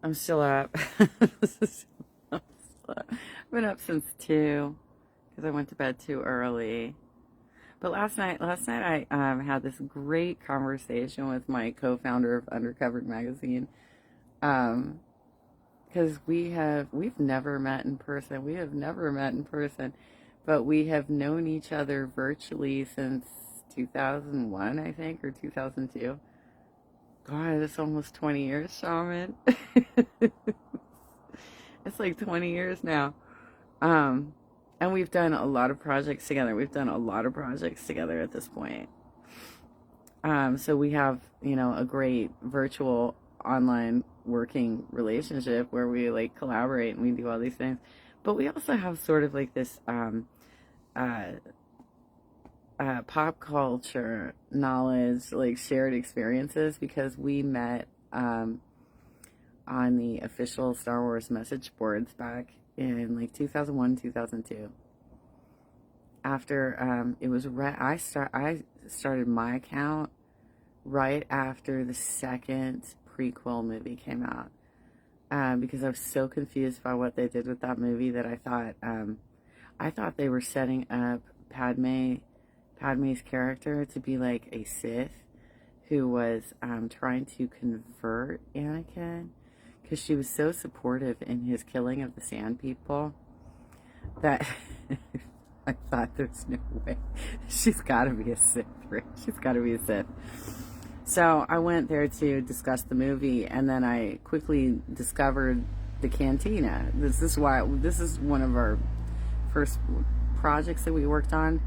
I'm still up. I've been up since 2 because I went to bed too early. But last night I had this great conversation with my co-founder of Undercovered Magazine. Um, because we've never met in person. We have never met in person, but we have known each other virtually since 2001, I think, or 2002. God, it's almost 20 years, Shaman. It's like 20 years now. Um, and we've done a lot of projects together. We've done a lot of projects together at this point. So we have, a great virtual online working relationship where we like collaborate and we do all these things. But we also have sort of like this uh, pop culture knowledge, like shared experiences, because we met on the official Star Wars message boards back in like 2001, 2002. After I started my account right after the second prequel movie came out, because I was so confused by what they did with that movie that I thought they were setting up Padme's character to be like a Sith who was trying to convert Anakin, because she was so supportive in his killing of the Sand People that I thought there's no way. She's got to be a Sith, right? She's got to be a Sith. So I went there to discuss the movie, and then I quickly discovered the cantina. This is one of our first projects that we worked on.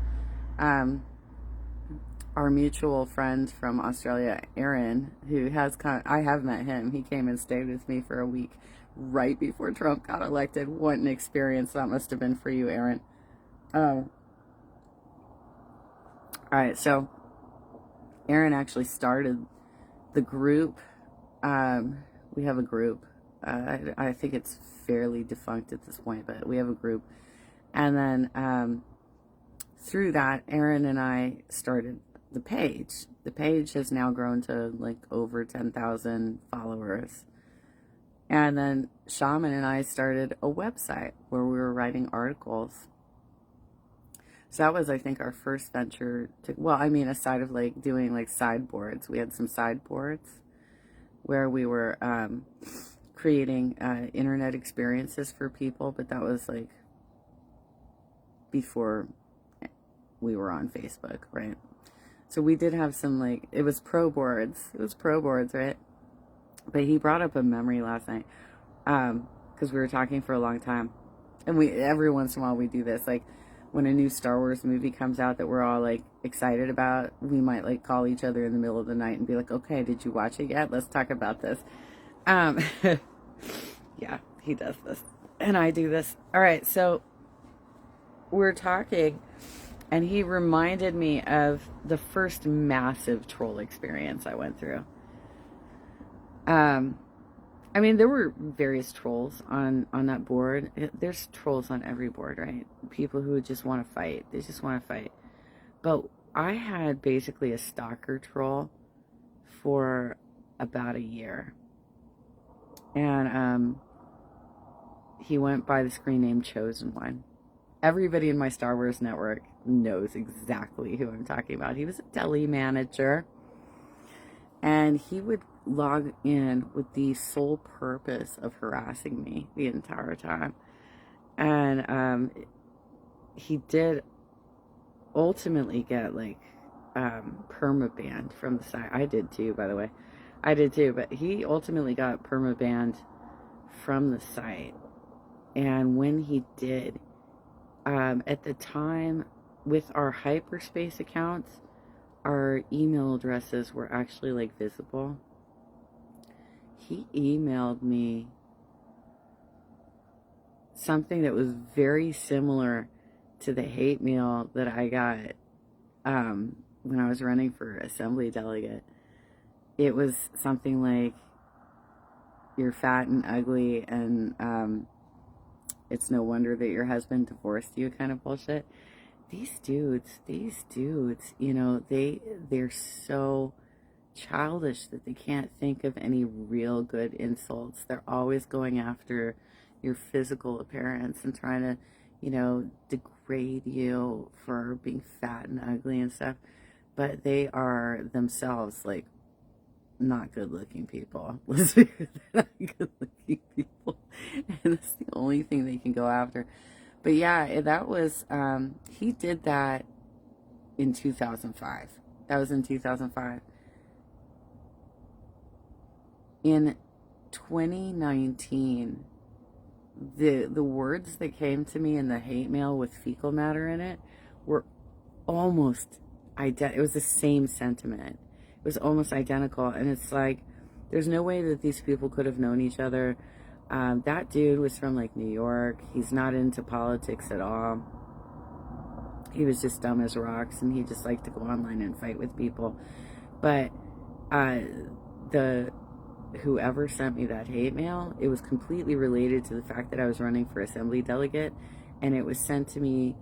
Our mutual friend from Australia, Aaron, I have met him. He came and stayed with me for a week right before Trump got elected. What an experience that must have been for you, Aaron. All right, so Aaron actually started the group. We have a group. I think it's fairly defunct at this point, but we have a group. And then through that, Aaron and I started the page. The page has now grown to like over 10,000 followers. And then Shaman and I started a website where we were writing articles. So that was, I think, our first venture aside of like doing like sideboards, we had some sideboards where we were creating internet experiences for people, but that was like before we were on Facebook, right? So we did have some it was pro boards. It was pro boards, right? But he brought up a memory last night because we were talking for a long time. And every once in a while we do this. Like when a new Star Wars movie comes out that we're all like excited about, we might like call each other in the middle of the night and be like, okay, did you watch it yet? Let's talk about this. Yeah, he does this. And I do this. All right, so we're talking, and he reminded me of the first massive troll experience I went through. There were various trolls on that board. There's trolls on every board, right? People who just want to fight. They just want to fight. But I had basically a stalker troll for about a year. And he went by the screen name Chosen One. Everybody in my Star Wars network knows exactly who I'm talking about. He was a deli manager, and he would log in with the sole purpose of harassing me the entire time. And he did ultimately get perma-banned from the site. I did too, by the way. I did too, but he ultimately got perma-banned from the site. And when he did, at the time, with our hyperspace accounts, our email addresses were actually visible. He emailed me something that was very similar to the hate mail that I got when I was running for assembly delegate. It was something like, you're fat and ugly, and it's no wonder that your husband divorced you, kind of bullshit. These dudes, they're so childish that they can't think of any real good insults. They're always going after your physical appearance and trying to, degrade you for being fat and ugly and stuff. But they are themselves like not good looking people. Let's be clear, they're not good looking people. And that's the only thing they can go after. But yeah, that was, he did that in 2005. That was in 2005. In 2019, the words that came to me in the hate mail with fecal matter in it were almost it was the same sentiment. It was almost identical, and it's like there's no way that these people could have known each other. That dude was from like New York. He's not into politics at all. He was just dumb as rocks, and he just liked to go online and fight with people. But the whoever sent me that hate mail, it was completely related to the fact that I was running for assembly delegate, and it was sent to me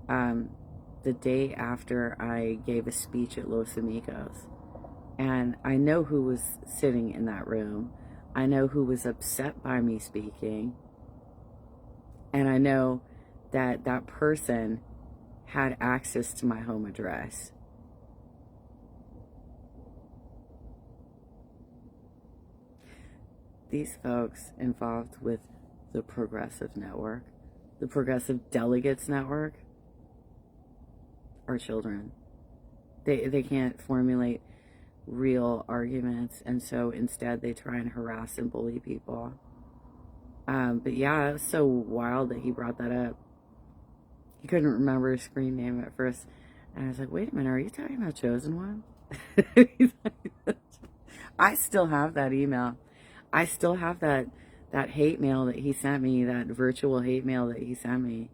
the day after I gave a speech at Los Amigos. And I know who was sitting in that room. I know who was upset by me speaking. And I know that that person had access to my home address. These folks involved with the Progressive Network, the Progressive Delegates Network, are children. They can't formulate real arguments, and so instead they try and harass and bully people. But yeah, it was so wild that he brought that up. He couldn't remember his screen name at first, and I was like, wait a minute, are you talking about Chosen One? I still have that email. I still have that hate mail that he sent me, that virtual hate mail that he sent me.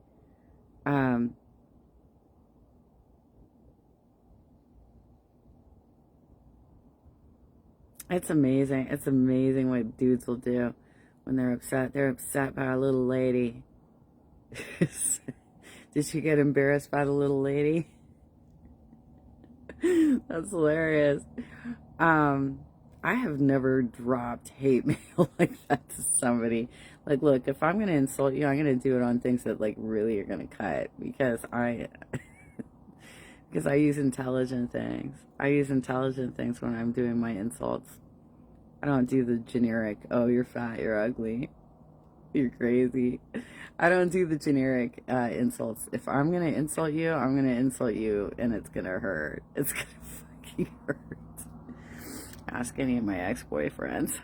It's amazing. It's amazing what dudes will do when they're upset. They're upset by a little lady. Did she get embarrassed by the little lady? That's hilarious. I have never dropped hate mail like that to somebody. Like, look, if I'm gonna insult you, I'm gonna do it on things that like really are gonna cut, because I use intelligent things. I use intelligent things when I'm doing my insults. I don't do the generic, oh, you're fat, you're ugly, you're crazy. I don't do the generic insults. If I'm gonna insult you, I'm gonna insult you, and it's gonna hurt. It's gonna fucking hurt. Ask any of my ex-boyfriends.